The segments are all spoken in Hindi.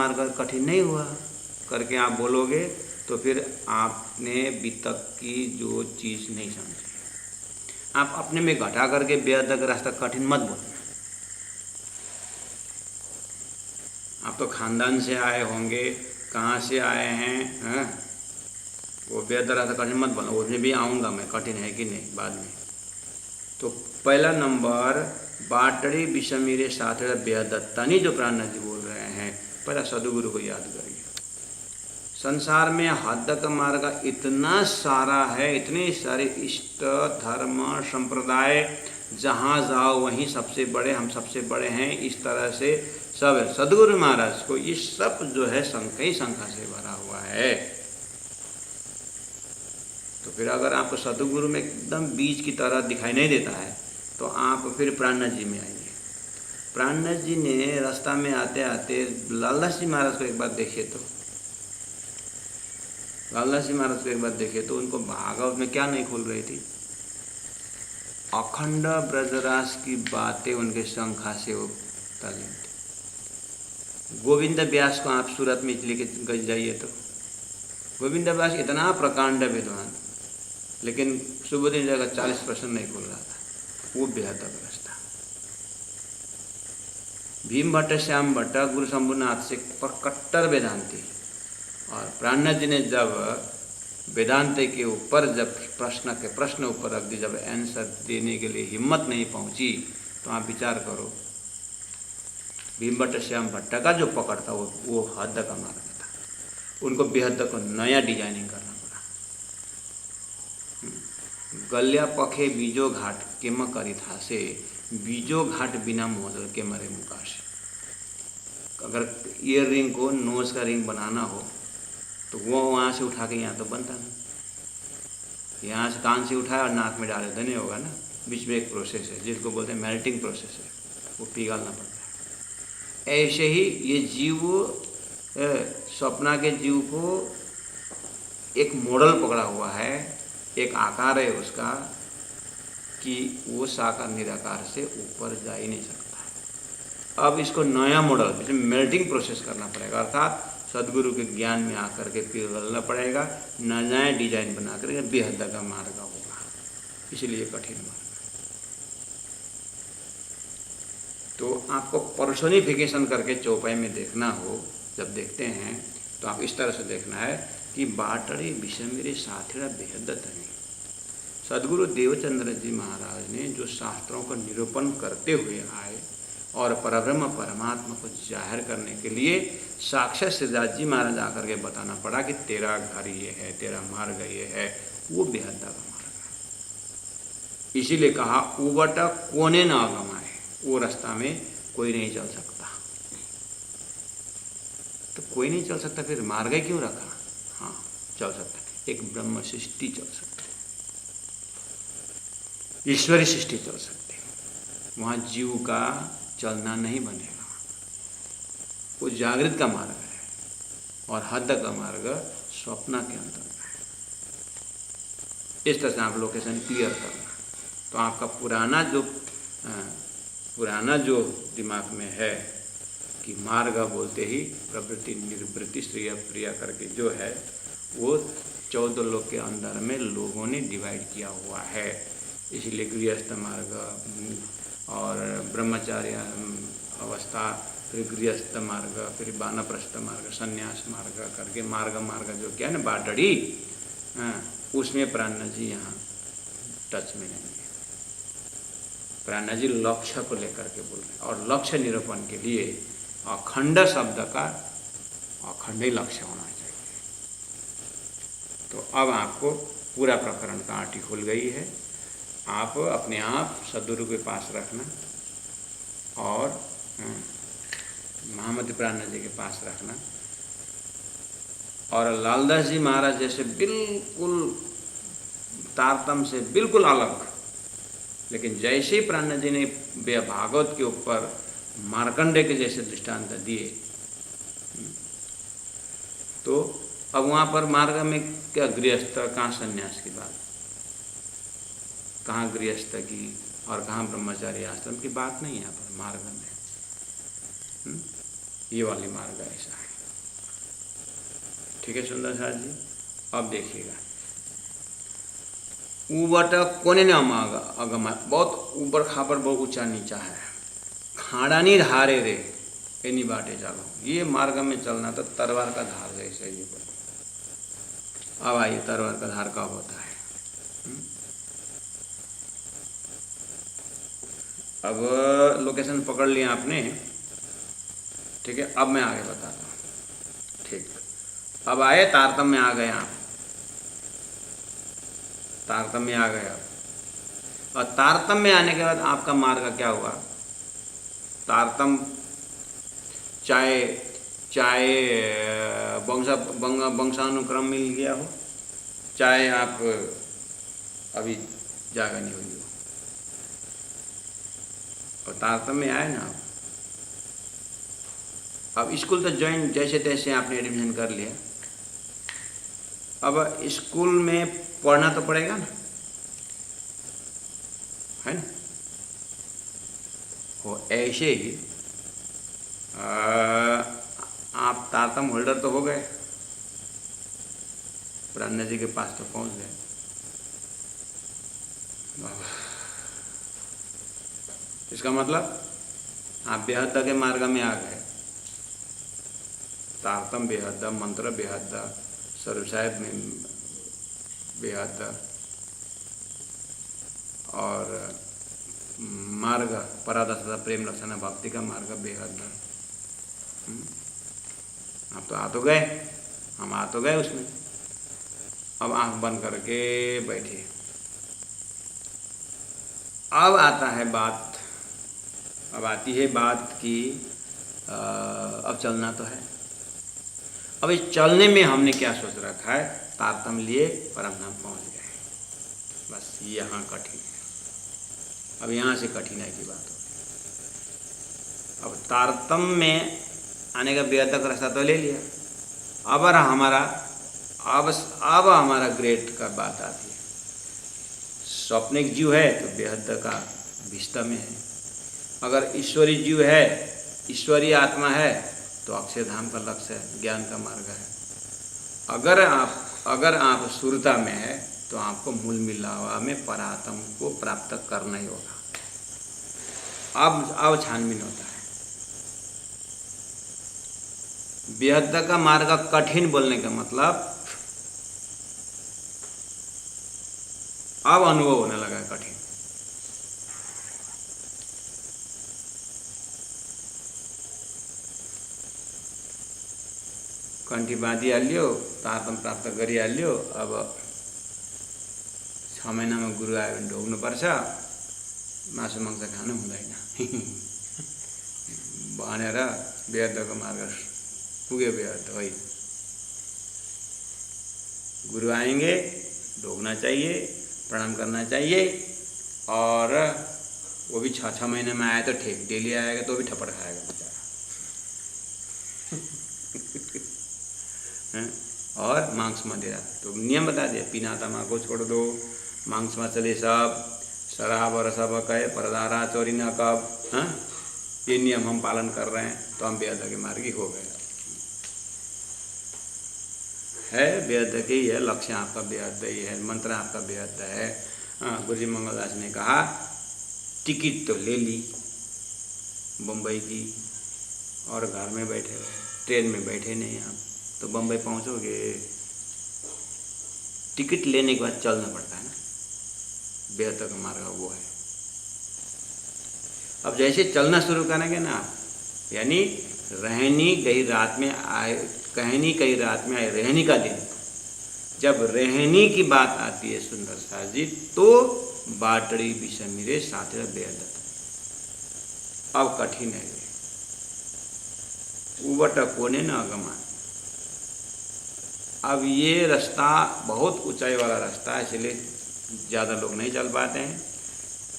मार्ग कठिन नहीं हुआ करके आप बोलोगे तो फिर आपने वितक की जो चीज़ नहीं समझी। आप अपने में घटा करके बेहद का रास्ता कठिन मत बोलना। आप तो खानदान से आए होंगे, कहाँ से आए हैं, वो बेहद रास्ता कठिन मत बोलना। उसमें भी आऊँगा मैं, कठिन है कि नहीं बाद में। तो पहला नंबर बाटड़ी विषमीरे साथड़ा बेहदत्तानी जो प्राणनाथ जी बोल रहे हैं, पहला सदगुरु को याद करिए। संसार में हद का मार्ग इतना सारा है, इतने सारे इष्ट धर्म संप्रदाय, जहाँ जाओ वहीं सबसे बड़े, हम सबसे बड़े हैं, इस तरह से सब है। सदगुरु महाराज को ये सब जो है कई संख्या से भरा हुआ है। तो फिर अगर आपको सदगुरु में एकदम बीज की तरह दिखाई नहीं देता है तो आप फिर प्राणनाथ जी में आइए। प्राणनाथ जी ने रास्ता में आते आते लालदास जी महाराज को एक बार देखे तो लालदास जी महाराज को एक बार देखे तो उनको भागवत में क्या नहीं खुल रही थी, अखंड ब्रजरास की बातें उनके शंखा से वो तालीम थी। गोविंद व्यास को आप सूरत में लेके जाइए तो गोविंद व्यास इतना प्रकांड विद्वान, लेकिन सुबोधन जगह 40% नहीं खुल रहा था, वो बेहतर रास्ता। भीम भट्ट, श्याम भट्ट, गुरु शंभुनाथ से पर कट्टर वेदांती, और प्राणनाथ जी ने जब वेदांत के ऊपर जब प्रश्न ऊपर रख दी, जब आंसर देने के लिए हिम्मत नहीं पहुंची, तो आप विचार करो भीम भट्ट श्याम भट्ट का जो पकड़ था वो हद का मार्ग था। उनको बेहद को नया डिजाइनिंग करना पड़ा। गल्या पखे बीजो घाट केम करी था से, बीजो घाट बिना मोदल के मरे मुकाश। अगर ईयर रिंग को नोज का रिंग बनाना हो तो वो वहाँ से उठा के यहाँ तो बनता नहीं, यहाँ से कान से उठाया और नाक में डाले तो नहीं होगा ना। बीच में एक प्रोसेस है जिसको बोलते हैं मेल्टिंग प्रोसेस है, वो पिघलना पड़ता है। ऐसे ही ये जीव, स्वप्ना के जीव को एक मॉडल पकड़ा हुआ है, एक आकार है उसका कि वो साकार निराकार से ऊपर जा ही नहीं सकता। अब इसको नया मॉडल मेल्टिंग प्रोसेस करना पड़ेगा, अर्थात सदगुरु के ज्ञान में आकर के पिघलना पड़ेगा, नया डिजाइन बना कर बेहद का मार्ग होगा, इसलिए कठिन मार्ग। तो आपको पर्सोनिफिकेशन करके चौपाई में देखना हो, जब देखते हैं तो आप इस तरह से देखना है कि बाटड़ी विषमेरे साथीड़ा बेहदत नहीं। सदगुरु देवचंद्र जी महाराज ने जो शास्त्रों का निरूपण करते हुए आए और परब्रह्म परमात्मा को जाहिर करने के लिए साक्षात सिद्धार्थ जी महाराज आकर के बताना पड़ा कि तेरा घर ये है, तेरा मार्ग ये है, वो बेहद का मार्ग है। इसीलिए कहा उबट कोने न गमाए, वो रास्ता में कोई नहीं चल सकता। तो कोई नहीं चल सकता, फिर मार्ग क्यों रखा? हाँ चल सकता है, एक ब्रह्म सृष्टि चल सकती है, ईश्वरी सृष्टि चल सकती है, वहाँ जीव का चलना नहीं बनेगा। वो जागृत का मार्ग है और हद का मार्ग स्वप्न के अंदर का है। इस तरह से आप लोकेशन क्लियर करना, तो आपका पुराना जो दिमाग में है कि मार्ग बोलते ही प्रवृत्ति निवृत्ति श्रेय प्रिया करके जो है वो 14 लोक के अंदर में लोगों ने डिवाइड किया हुआ है। इसीलिए गृहस्थ मार्ग और ब्रह्मचार्य अवस्था, फिर गृहस्थ मार्ग, फिर वानप्रस्थ मार्ग, संन्यास मार्ग करके मार्ग जो क्या है ना बाटड़ी, उसमें प्राणनाथ जी यहाँ टच में नहीं है। प्राणनाथ जी लक्ष्य को लेकर के बोल रहे हैं, और लक्ष्य निरूपण के लिए अखंड शब्द का अखंड ही लक्ष्य होना चाहिए। तो अब आपको पूरा प्रकरण का आंटी खुल गई है। आप अपने आप सदगुरु के पास रखना और महामती प्राणनाथ जी के पास रखना, और लालदास जी महाराज जैसे बिल्कुल तारतम्य से बिल्कुल अलग, लेकिन जैसे ही प्राणनाथ जी ने भागवत के ऊपर मार्कंडे के जैसे दृष्टांत दिए, तो अब वहाँ पर मार्ग में क्या गृहस्थ, कहाँ संन्यास की बात, कहाँ गृहस्थ की और कहाँ ब्रह्मचारी आश्रम की बात नहीं है यहाँ पर मार्ग में। ये वाली मार्ग ऐसा है। ठीक है सुंदर साथ जी। अब देखिएगा, ऊबट कोने न अगम, बहुत ऊपर खापर बहुत ऊंचा नीचा है, खाड़ानी धारे रे एनी बाटे चलो, ये मार्ग में चलना तो तलवार का धार जैसे ही। अब आइए तलवार का धार कब होता है। अब लोकेशन पकड़ लिया आपने, ठीक है। अब मैं आगे बताता हूँ, ठीक। अब आए तारतम्य में आ गए आप, तारतम्य में आ गए आप। और तारतम्य में आने के बाद आपका मार्ग क्या हुआ, तारतम्य चाहे चाहे वंशानुक्रम मिल गया हो, चाहे आप अभी जागा नहीं हुई हो, और तारतम्य में आए ना आप। अब स्कूल तो ज्वाइन जैसे तैसे आपने एडमिशन कर लिया, अब स्कूल में पढ़ना तो पड़ेगा ना, है ना। हो ऐसे ही आप तारतम्य होल्डर तो हो गए, ब्रह्मा जी के पास तो पहुंच गए। इसका मतलब आप बेहद के मार्ग में आ गए। तारतम्य बेहद, मंत्र बेहद, सर्वसाहेब में बेहद, और मार्ग परादशा प्रेम लक्षण भक्ति का मार्ग बेहद। आप तो आ तो गए, हम आ तो गए उसमें। अब आंख बंद करके बैठिए। अब आता है बात, अब आती है बात कि अब चलना तो है। अब इस चलने में हमने क्या सोच रखा है, तारतम्य लिए पर हम पहुँच गए, बस यहाँ कठिन है। अब यहाँ से कठिनाई की बात हो। अब तारतम्य में आने का बेहद तक रास्ता तो ले लिया, अब हमारा ग्रेड का बात आती है। स्वप्निक जीव है तो बेहद का विस्ता में है, अगर ईश्वरी जीव है, ईश्वरीय आत्मा है तो अक्षय धाम का लक्ष्य है, ज्ञान का मार्ग है। अगर आप सुरता में है तो आपको मूल मिलावा में परात्म को प्राप्त करना ही होगा। अब छानबीन होता है। बेहद का मार्ग कठिन बोलने का मतलब अब अनुभव होने लगा कठिन। कंठी बाँधिहाल्यो, तारतम्य प्राप्त गरिहाल्यो। अब 6 महिनामा गुरु आयो भने ढोग्नुपर्छ, मासु मांस खानु हुँदैन भनेर बेहदको मार्ग पुग्यो। बेहद है, गुरु आएंगे, ढोगना चाहिए, प्रणाम करना चाहिए, और वो भी 6 महीने में आया तो ठीक, डेली आएगा तो भी थप्पड़ खाएगा बेचारा और मांस मदिरा तो नियम बता दिया, पीना तम्बाकू छोड़ दो, मांस मछली सब, शराब और सब कहे, परदारा चोरी न कब। हाँ, ये नियम हम पालन कर रहे हैं तो हम बेहद के मार्गी हो गए है। बेहद के ही है, लक्ष्य आपका बेहद ही है, मंत्र आपका बेहद है। हाँ, गुरु जी मंगलदास ने कहा टिकट तो ले ली बम्बई की, और घर में बैठे, ट्रेन में बैठे नहीं आप तो बम्बई पहुंचोगे। टिकट लेने के बाद चलना पड़ता है ना, बेहद का मार्ग वो है। अब जैसे चलना शुरू करेंगे ना, यानी रहनी गई रात में आए, कहनी कई रात में आए, रहनी का दिन, जब रहनी की बात आती है सुंदर सा जी, तो बाटड़ी विषमिरे साथी बेहद। अब कठिन है, उबट कोने न अगमा। अब ये रास्ता बहुत ऊंचाई वाला रास्ता है, इसलिए ज़्यादा लोग नहीं चल पाते हैं।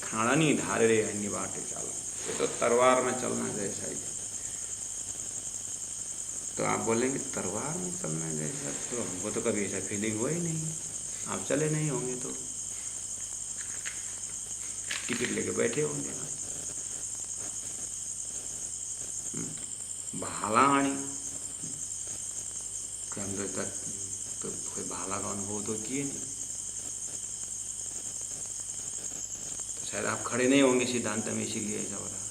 खाना नहीं धारे रे अन्य बाटे चलो, ये तो तलवार में चलना जैसा ही। तो आप बोलेंगे तलवार में चलना जैसा, तो हमको तो कभी ऐसा फीलिंग हुआ ही नहीं, आप चले नहीं होंगे तो टिकट लेके बैठे होंगे। भाला आनी कि हम तक तो कोई भाला का अनुभव तो किए नहीं, तो शायद आप खड़े नहीं होंगे सिद्धांत में, इसीलिए ऐसा हो रहा।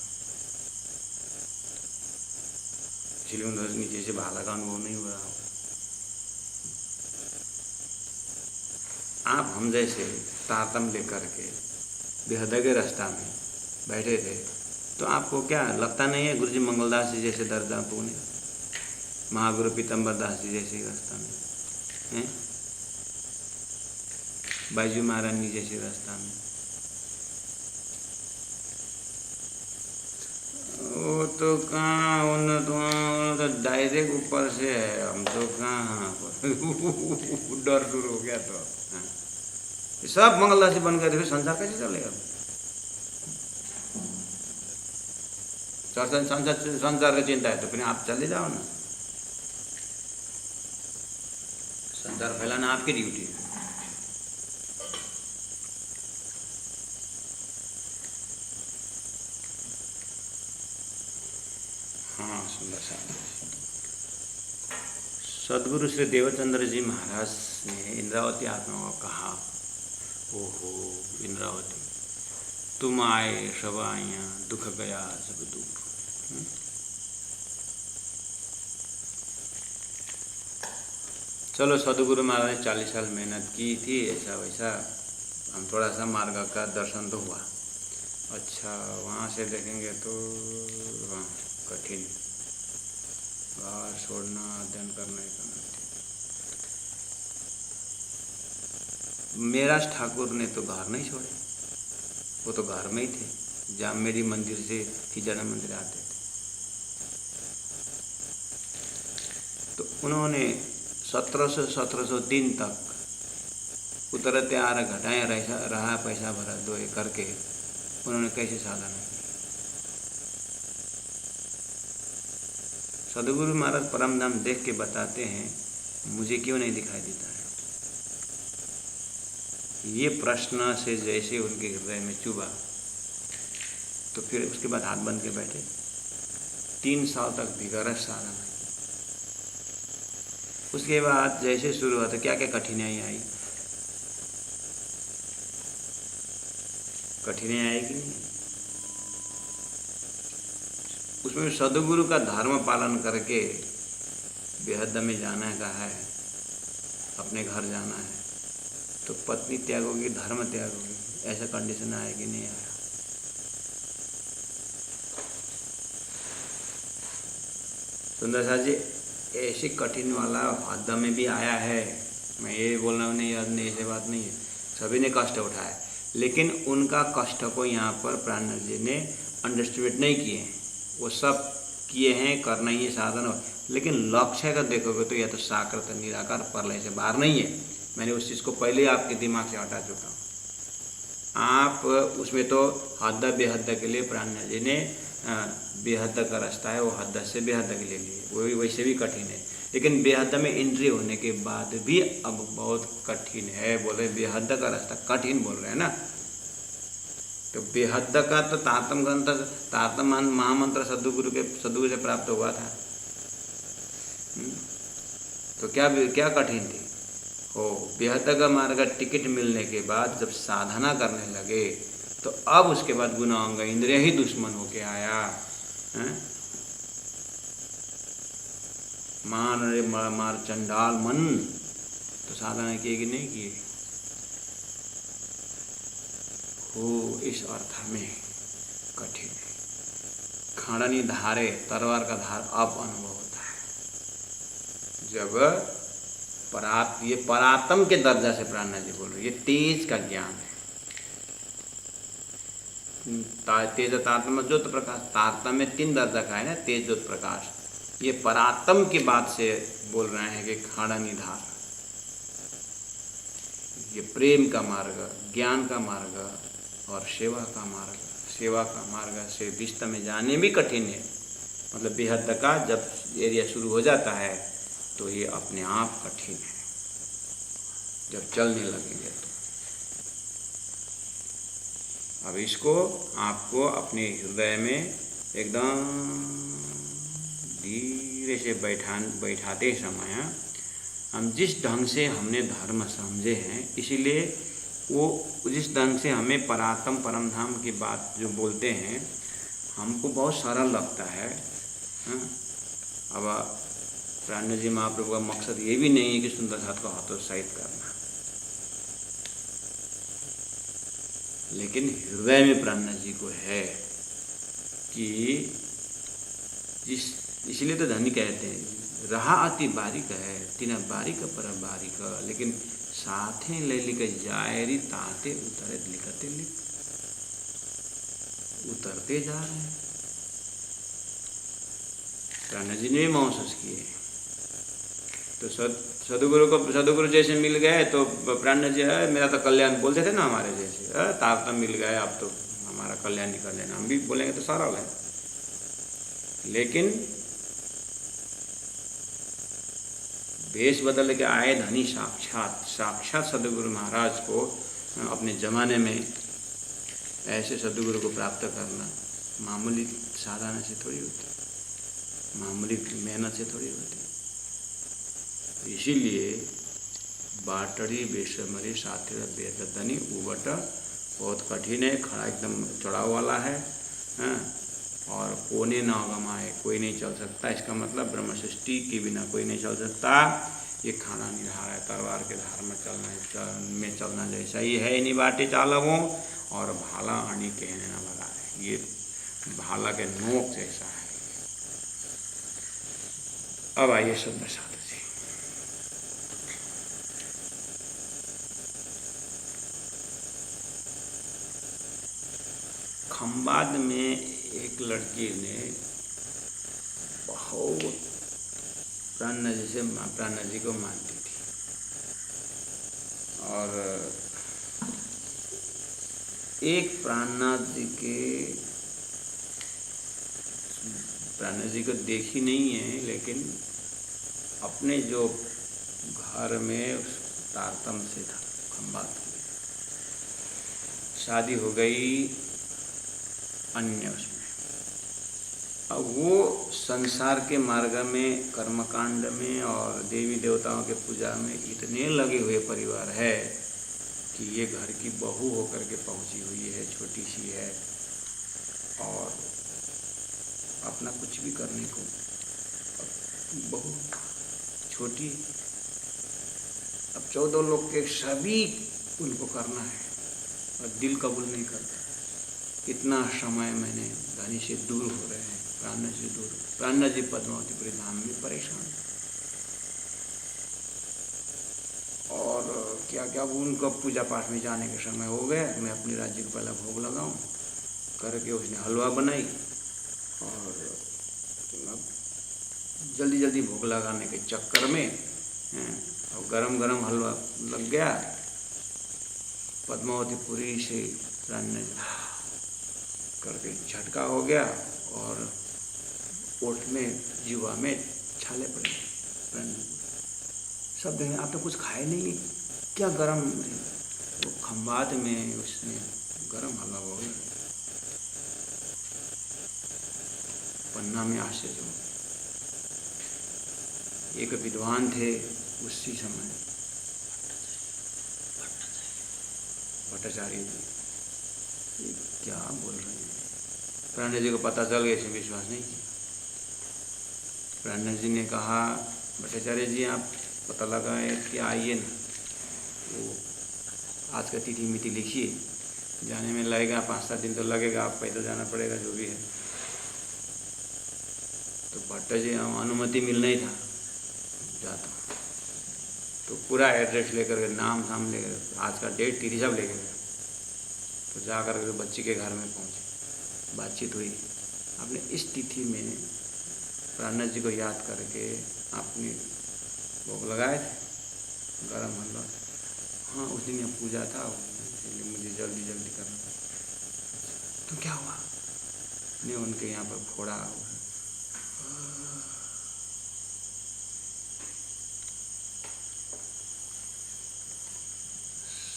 इसलिए उधर नीचे से भाला का अनुभव नहीं हो रहा। आप हम जैसे तारतम लेकर के बेहद के रास्ता में बैठे थे, तो आपको क्या लगता नहीं है गुरुजी मंगलदास जी जैसे दर्जा पुणे, महागुरु पीतम्बर दास जी जैसे रास्ता में हैं, बाईजू महाराज जी जैसे रास्ता में, वो तो कहाँ उन तो डायरेक्ट ऊपर से है, हम तो कहाँ डर शुरू हो गया। तो हाँ, सब मंगलदास जी बन गए थे, फिर संसार कैसे चलेगा? संसार की चिंता है तो फिर आप चले जाओ ना, संसार फैलाना आपकी ड्यूटी है। हाँ, सुंदर सा सदगुरु श्री देवचंद्र जी महाराज ने इंद्रावती आत्मा को कहा, ओहो इंद्रावती, तुम आए सब आया, दुख गया सब दूर। चलो सदगुरु महाराज ने 40 साल मेहनत की थी, ऐसा वैसा हम थोड़ा सा मार्ग का दर्शन तो हुआ। अच्छा, वहाँ से देखेंगे तो हाँ कठिन, बाहर छोड़ना, अध्ययन करना ही करना। मेरा ठाकुर ने तो घर नहीं छोड़े, वो तो घर में ही थे, जहाँ मेरी मंदिर से हिजड़ा मंदिर आते थे। तो उन्होंने 1703 तक उतरते आ रहा, घटाएं रहा, पैसा भरा दो करके उन्होंने कैसे साधना की। सदगुरु महाराज परम धाम देख के बताते हैं, मुझे क्यों नहीं दिखाई देता है? ये प्रश्न से जैसे उनके हृदय में चुभा, तो फिर उसके बाद हाथ बंद के बैठे 3 साल तक vigorous साधना। उसके बाद जैसे शुरू हुआ तो क्या क्या कठिनाई आई? कठिनाई आई कि नहीं? उसमें सदगुरु का धर्म पालन करके बेहद में जाना का है, अपने घर जाना है, तो पत्नी त्याग होगी, धर्म त्याग होगी, ऐसा कंडीशन आया कि नहीं आया? सुंदर सा जी, ऐसे कठिन वाला हद में भी आया है। मैं ये बोल रहा हूँ नहीं याद नहीं, ऐसी बात नहीं है, सभी ने कष्ट उठाया, लेकिन उनका कष्ट को यहाँ पर प्राणनाथ जी ने अंडरस्टिमेट नहीं किए हैं। वो सब किए हैं, करना ही है साधन हो, लेकिन लक्ष्य का देखोगे तो यह तो साकृत निराकार प्रलय से बाहर नहीं है। मैंने उस चीज़ को पहले ही आपके दिमाग से हटा चुका हूँ। आप उसमें तो हद बेहद के लिए प्राणनाथ जी ने बेहद का रास्ता है, वो हद से बेहद के ले लिए, वो भी वैसे भी कठिन है, लेकिन बेहद में एंट्री होने के बाद भी अब बहुत कठिन है। बोले बेहद का रास्ता कठिन बोल रहे हैं ना, तो बेहद का तो तारतम ग्रंथ, तारतम महामंत्र सदगुरु से प्राप्त हुआ था। तो क्या कठिन थी? हो बेहद का मार्ग टिकट मिलने के बाद जब साधना करने लगे, तो अब उसके बाद गुना अंग इंद्रिय ही दुश्मन होके आया है? मान रे मार चंडाल मन, तो साधना किए कि नहीं किए? हो इस अर्थ में कठिन है। खाड़नी धारे तलवार का धार अब अनुभव होता है, जब ये परात्म के दर्जा से प्राणनाथ जी बोल रहे, ये तेज का ज्ञान है। तेज तारतम ज्योत प्रकाश, तारतम में 3 दर्जा का है ना, तेज ज्योत प्रकाश। ये परात्म की बात से बोल रहे हैं कि खाड़नी धार, ये प्रेम का मार्ग, ज्ञान का मार्ग और सेवा का मार्ग। सेवा का मार्ग से विस्त में जाने भी कठिन है, मतलब बेहद का जब एरिया शुरू हो जाता है तो ये अपने आप कठिन है, जब चलने लगेंगे तो। अब इसको आपको अपने हृदय में एकदम धीरे से बैठाते समय हम जिस ढंग से हमने धर्म समझे हैं, इसीलिए वो जिस ढंग से हमें परात्म परम धाम की बात जो बोलते हैं हमको बहुत सरल लगता है। हाँ? अब प्राण जी महाप्रभु का मकसद ये भी नहीं है कि सुंदर साथ को हतोत्साहित करना, लेकिन हृदय में प्राण जी को है कि इसलिए तो धनी कहते हैं रहा अति बारीक है तीन बारीक पर बारीक, लेकिन साथे ले लिख जायरी ताते उतरे लिखते लिख, उतरते जा रहे हैं। प्राण जी ने महसूस किए तो सदगुरु जैसे मिल गए तो प्राण जी है मेरा तो कल्याण बोलते थे ना हमारे जैसे, ताप तो मिल गए अब तो हमारा कल्याण ही कर लेना, हम भी बोलेंगे तो सरल है। लेकिन वेश बदल के आए धनी साक्षात सदगुरु महाराज को अपने ज़माने में ऐसे सदगुरु को प्राप्त करना मामूली साधना से थोड़ी होती, मामूली मेहनत से थोड़ी होती। इसीलिए बाटड़ी बेशमरी साथी बेदनी उबट बहुत कठिन है, खड़ा एकदम चढ़ाव वाला है, और कोने न गमाए कोई नहीं चल सकता। इसका मतलब ब्रह्म सृष्टि के बिना कोई नहीं चल सकता। ये खाना नहीं रहा है, तलवार के धार में चलना जैसा ही है, इन्हीं बाटे चालवों और भाला आनी कहने न भला है, ये भाला के नोक जैसा है। अब आइए सुंदर साधु जी, खंबात में एक लड़की ने बहुत प्राण जी को मानती थी, और एक प्राणनाथ जी को देखी नहीं है, लेकिन अपने जो घर में तारतम से था खंबात, शादी हो गई अन्य उसमें। अब वो संसार के मार्ग में कर्मकांड में और देवी देवताओं के पूजा में इतने लगे हुए परिवार है कि ये घर की बहू होकर के पहुंची हुई है, छोटी सी है, और अपना कुछ भी करने को, बहू छोटी, अब 14 लोग के सभी उनको करना है और दिल कबूल नहीं करता। कितना समय मैंने धनी से दूर हो रहे हैं, प्राण से दूर, प्राण जी पद्मावतीपुरी धाम में परेशान, और क्या क्या उनको पूजा पाठ में जाने के समय हो गया, मैं अपनी राज्य को पहला भोग लगाऊं करके उसने हलवा बनाई, और जल्दी जल्दी भोग लगाने के चक्कर में और गरम गरम हलवा लग गया, पद्मावतीपुरी से प्राण करके झटका हो गया और ओठ में जीवा में छाले पड़े। सब देखें आप तो कुछ खाए नहीं, क्या गरम है, वो खंबात में उसने गरम हलवा हो गया। पन्ना में आश्चर्य हो, एक विद्वान थे उसी समय भट्टाचार्य जी, ये क्या बोल रहे हैं। प्राण जी को पता चल गया, इसने विश्वास नहीं किया। प्राण जी ने कहा भट्टाचार्य जी आप पता लगाए कि आइए ना, वो आज का तिथि मिति लिखिए, जाने में लगेगा 5-7 दिन तो लगेगा, आप पैदल जाना पड़ेगा जो भी है। तो भट्टा जी अनुमति मिलना ही था, जाता तो पूरा एड्रेस लेकर के नाम धाम लेकर आज का डेट तिथि सब लेकर गया। तो जा कर के बच्ची के घर में पहुँचे, बातचीत हुई। आपने इस तिथि में प्राण जी को याद करके आपने भोग लगाए थे गरम हलवा। हाँ उस दिन पूजा था, इसलिए मुझे जल्दी जल्दी करना। तो क्या हुआ, ने उनके यहाँ पर फोड़ा।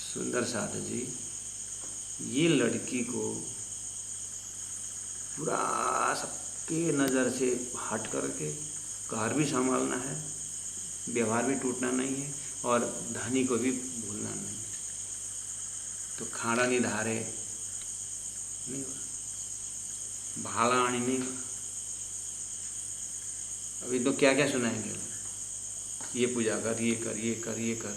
सुंदर साधु जी, ये लड़की को पूरा सबके नज़र से हट करके घर भी संभालना है, व्यवहार भी टूटना नहीं है और धनी को भी भूलना नहीं। तो खाड़ा नहीं धारे नहीं हुआ, भाला आनी नहीं हुआ। अभी तो क्या क्या सुनाएंगे, ये पूजा कर, ये कर, ये कर, ये कर।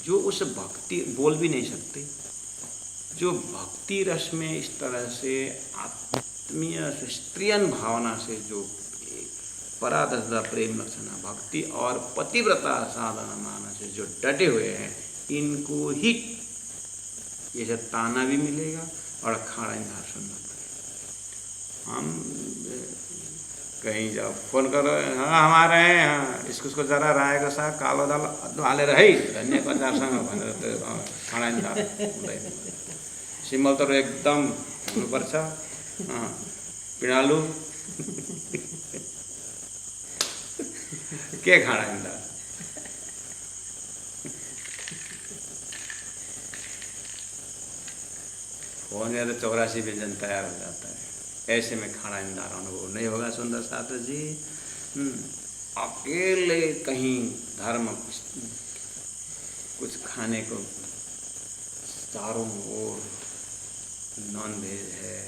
जो उस भक्ति बोल भी नहीं सकते, जो भक्ति रस में इस तरह से आत्मीय स्त्रियन भावना से जो पराधस्ता प्रेम लक्षणा भक्ति और पतिव्रता साधना माना से जो डटे हुए हैं, इनको ही ये सब ताना भी मिलेगा और खाड़ा इंधार सुनना पड़ेगा। हम कहीं जाओ फोन करो, हाँ हमारे हैं, हाँ इसको जरा रायको साग कालो दाल हालेर है धनियाँ अचारसँग भनेर खाडा इंधार सिमल तर एकदम हुनुपर्छ, पिँडालु के खाडा इंधार। होने तो 84 व्यंजन तैयार हो जाता है। ऐसे में खाड़ा इंधार अनुभव नहीं होगा सुंदर साधु जी। अकेले कहीं धर्म कुछ खाने को चारों ओर नॉन वेज है,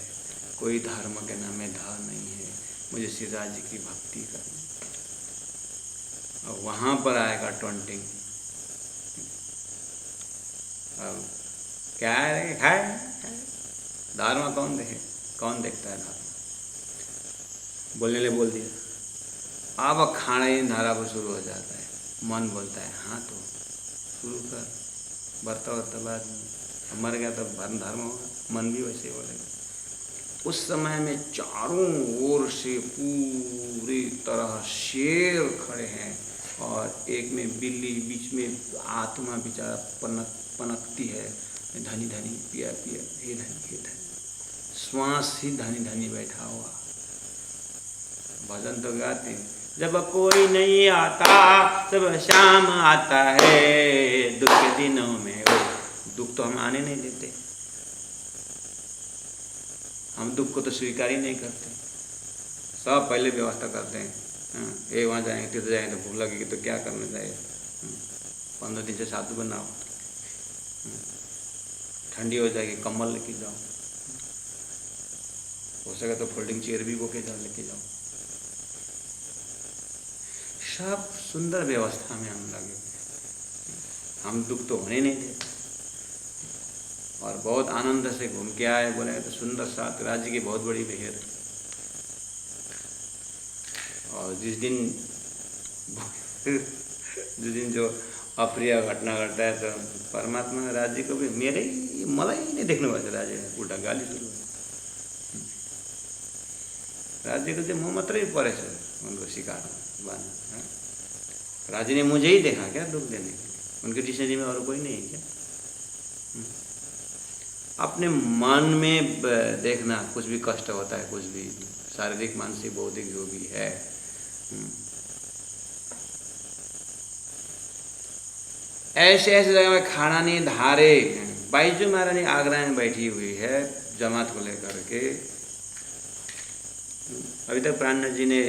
कोई धर्म के नाम में धार नहीं है, मुझे सीधा जी की भक्ति करनी। और वहाँ पर आएगा टॉन्टिंग, अब क्या है खाए धर्म कौन देखे, कौन देखता है धर्म। बोलने ले बोल दिया, अब खाना ही धारा पर शुरू हो जाता है। मन बोलता है हाँ तो शुरू कर, बढ़ता बढ़ता बाद में मर गया तब धर्म होगा, मन भी वैसे बोलेगा। उस समय में चारों ओर से पूरी तरह शेर खड़े हैं और एक में बिल्ली, बीच में आत्मा बेचारा पनकती है, धनी धनी पिया पिया, हे धनी हे धनी, श्वास ही धनी धनी बैठा हुआ। भजन तो गाते हैं, जब कोई नहीं आता तब शाम आता है, दुख के दिनों में वो दुख तो हम आने नहीं देते, हम दुख को तो स्वीकार ही नहीं करते। सब पहले व्यवस्था करते हैं, ये वहाँ जाएंगे तीर्थ जाएंगे तो भूख लगेगी तो क्या करना चाहिए, 15 दिन से साधु बनाओ, ठंडी हो जाएगी कम्बल लेके जाओ, हो सके तो फोल्डिंग चेयर भी वो के जाओ लेके जाओ। सब सुंदर व्यवस्था में हम लगे, हम दुख तो होने नहीं देते। और बहुत आनंद से घूम के आए, बोले तो सुंदर साथ राज्य की बहुत बड़ी बेहद। और जिस दिन जो अप्रिय घटना घटता है तो परमात्मा राज्य को भी मेरे ही मलाई नहीं देखने वाले राज्य उल्टा गाली शुरू है। राज्य को जो मुँह मात्र ही पड़े उनको शिकार बांधा, राज्य ने मुझे ही देखा क्या दुख देने के लिए, उनके डिक्शनरी में और कोई नहीं है क्या। अपने मन में देखना, कुछ भी कष्ट होता है, कुछ भी शारीरिक मानसिक बौद्धिक जो भी है, ऐसे ऐसे जगह में खाना नहीं धारे। बाईजू महारानी आगरा में बैठी हुई है जमात को लेकर के। अभी तक प्राण जी ने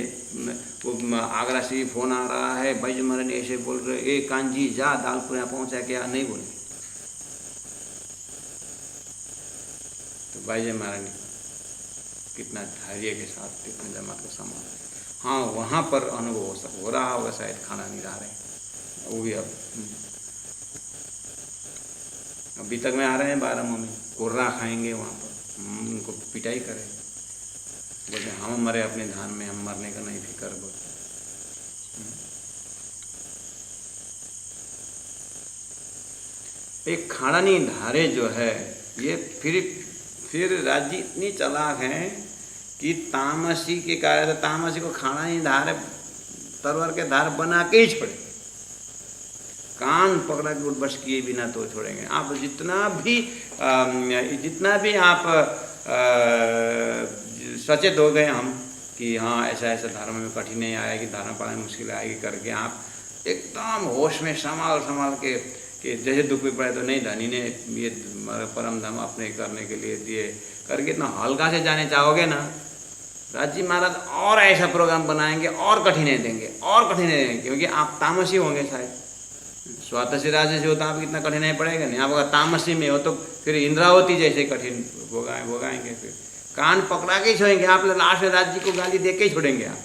वो आगरा से फोन आ रहा है, बाईजू महारानी ऐसे बोल रहे, ए कांजी जा दालपुर यहाँ पहुँचा क्या, नहीं बोले तो बाईजू महारानी कितना धैर्य के साथ कितना जमात को संभाल। हाँ वहाँ पर अनुभव हो रहा होगा शायद, खाना नहीं रहा रहे वो भी। अब अभी तक में आ रहे हैं 12 में कोर्रा खाएंगे वहाँ पर, उनको पिटाई करें, बोलते हम मरे अपने धान में, हम मरने का नहीं फिक्र बोलते। एक खाना नहीं धारे जो है ये फिर राज्य इतनी चालाक हैं कि तामसी के कारण तामसी को खाना नहीं धारे तरवर के धार बना के ही छोड़े, कान पकड़ा के उठबस किए बिना तो छोड़ेंगे। आप जितना भी आप सचेत हो गए हम कि हाँ ऐसा ऐसा धर्म में कठिनाई आएगी, धर्म पाने में मुश्किल आएगी करके आप एकदम होश में संभाल के कि जैसे दुख भी पड़े तो नहीं धनी ने ये परम धाम अपने करने के लिए दिए करके इतना हल्का से जाने चाहोगे ना राज जी महाराज और ऐसा प्रोग्राम बनाएंगे और कठिनाई देंगे और कठिनाई देंगे, क्योंकि आप तामसी होंगे शायद। स्वातसी राज्य से हो तो आपको इतना कठिनाई पड़ेगा नहीं। आप अगर तामसी में हो तो फिर इंद्रावती जैसे कठिन भोगाएंगे, फिर कान पकड़ा के ही छोड़ेंगे आप, लास्ट में राज्य को गाली दे के ही छोड़ेंगे आप।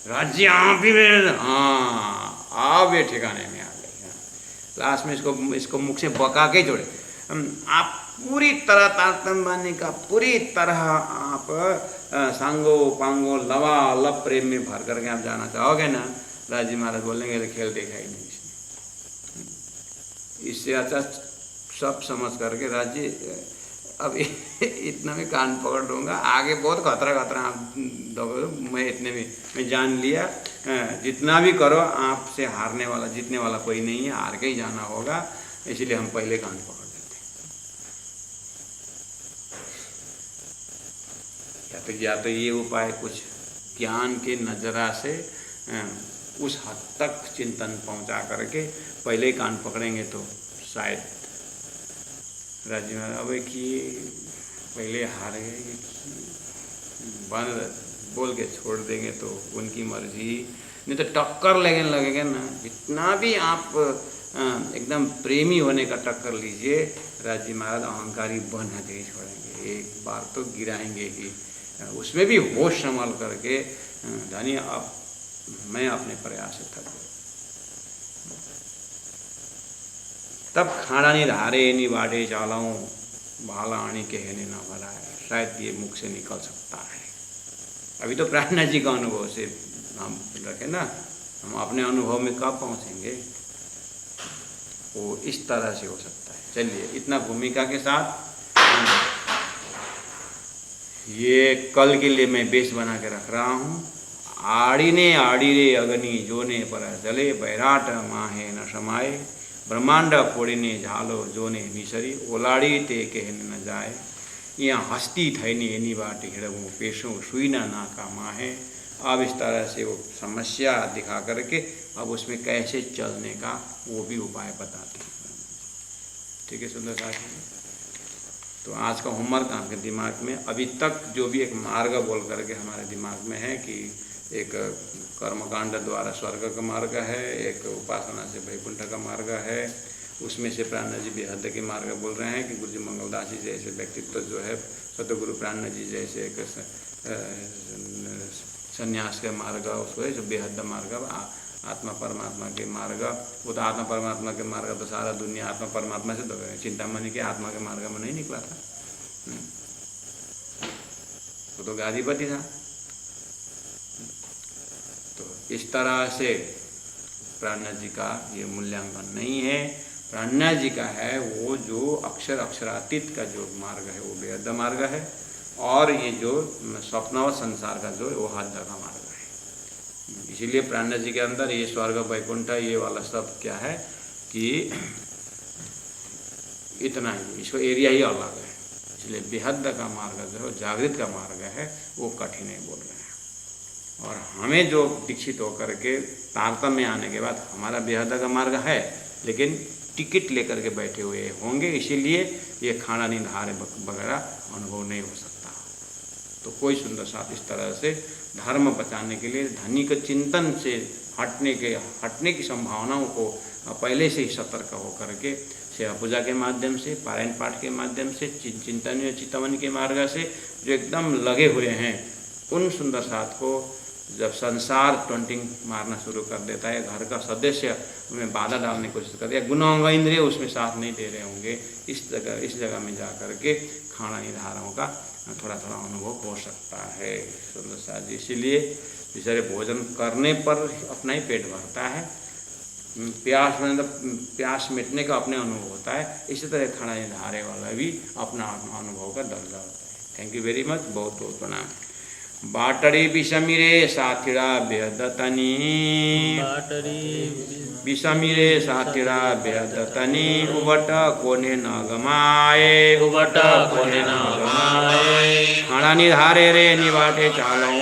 राज्य आप ही हाँ आप ये ठिकाने में आ गए, लास्ट में इसको मुख से बका के जोड़े। आप पूरी तरह तारतम्य बांधने का, पूरी तरह आप सांगो पांगो लवा लब प्रेम में भर करके आप जाना चाहोगे ना, राजी महाराज बोलेंगे तो खेल देखा ही नहीं इसने। इससे अच्छा सब समझ करके राज्य अब इतना में कान पकड़ दूंगा, आगे बहुत खतरा आप मैं इतने में मैं जान लिया, जितना भी करो आपसे हारने वाला जीतने वाला कोई नहीं है, हार के ही जाना होगा, इसलिए हम पहले कान पकड़ देते। या तो ये उपाय कुछ ज्ञान के नजरा से उस हद तक चिंतन पहुंचा करके पहले कान पकड़ेंगे तो शायद राज्य में अब कि पहले हार गए बंद बोल के छोड़ देंगे तो उनकी मर्जी, नहीं तो टक्कर लगेगा ना। जितना भी आप एकदम प्रेमी होने का टक्कर लीजिए, राज्य महाराज अहंकारी बनना नहीं छोड़ेंगे, एक बार तो गिराएंगे ही। उसमें भी होश संभाल करके जानिए आप मैं अपने प्रयास से थक गया। तब खाना नहीं धारे नहीं बाटे चालाऊं भाला आनी कहने ना भला है, शायद ये मुख से निकल सकता है। अभी तो प्राणनाथ जी का अनुभव से हम रखे ना, हम अपने अनुभव में कब पहुंचेंगे, वो इस तरह से हो सकता है। चलिए इतना भूमिका के साथ ये कल के लिए मैं बेस बना के रख रहा हूँ। आड़ी रे अग्नि जोने पर जले बैराट माहे न समाये, ब्रह्मांड फोड़ीने झालो जोने निसरी ओलाड़ी ते कहने न जाए, यहाँ हस्ती थैने एनी बाट हिड़बू पेशों सुईना ना का माहे। अब इस तरह से वो समस्या दिखा करके अब उसमें कैसे चलने का वो भी उपाय बताते हैं। ठीक है सुंदर साथी, तो आज का होमवर्क आपके दिमाग में अभी तक जो भी एक मार्ग बोल करके हमारे दिमाग में है कि एक कर्मकांड द्वारा स्वर्ग का मार्ग है, एक उपासना से वैकुंठ का मार्ग है, उसमें से प्राणनाथ जी बेहद के मार्ग बोल रहे हैं कि गुरु जी मंगलदास जी जैसे व्यक्तित्व जो है, सतगुरु प्राणनाथ जी जैसे एक संन्यास के मार्ग उसको है जो बेहद मार्ग, आत्मा परमात्मा के मार्ग। वो तो आत्मा परमात्मा के मार्ग तो सारा दुनिया आत्मा परमात्मा से तो चिंतामणि के आत्मा के मार्ग में नहीं निकला था, वो तो गादीपति था। तो इस तरह से प्राणनाथ जी का ये मूल्यांकन नहीं है। प्राणनाथ जी का है वो जो अक्षरातीत का जो मार्ग है वो बेहद मार्ग है, और ये जो स्वप्नवत संसार का जो वो हद का मार्ग है। इसीलिए प्राणनाथ जी के अंदर ये स्वर्ग वैकुंठ ये वाला सब क्या है कि इतना ही, इसको एरिया ही अलग है। इसलिए बेहद का मार्ग जो जागृत का मार्ग है वो कठिन है बोल रहे हैं। और हमें जो दीक्षित होकर के तारतम्य आने के बाद हमारा बेहद का मार्ग है, लेकिन टिकट लेकर के बैठे हुए होंगे, इसीलिए ये खाना निधार वगैरह अनुभव नहीं हो सकता। तो कोई सुंदर साथ इस तरह से धर्म बचाने के लिए धनी के चिंतन से हटने की संभावनाओं को पहले से ही सतर्क होकर के सेवा पूजा के माध्यम से, पारायण पाठ के माध्यम से, चिंतन चितवन के मार्ग से जो एकदम लगे हुए हैं, उन सुंदर साथ को जब संसार टॉन्टिंग मारना शुरू कर देता है, घर का सदस्य उनमें बाधा डालने की कोशिश करते हैं, गुना इंद्रिय उसमें साथ नहीं दे रहे होंगे, इस जगह में जा कर के खाना निधारों का थोड़ा थोड़ा अनुभव हो सकता है सुंदर साथ जी। इसीलिए बेचारे भोजन करने पर अपना ही पेट भरता है, प्यास मिटने का अपने अनुभव होता है, इसी तरह खाना निधारे वाला भी अपना अनुभव का दर्जा होता है। थैंक यू वेरी मच, बहुत बहुत प्रणाम। बाटड़ी विषमिरे साथिड़ा बेहदतनी, विषमिरे साथिड़ा बेहदतनी, उबट कोने न गमाए, उबट कोने न गमाए, खाना निधारे रे निवाटे चालो,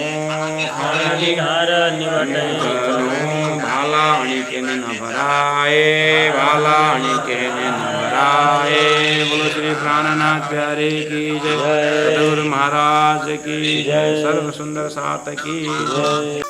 खाना निधार निवाटे चालो, भालाणी के न भराए, भालाणी के न भराए। बोलो श्री प्राणनाथ प्यारे की जय, सतगुरु महाराज की जय, सर्व सुंदर सात की जय।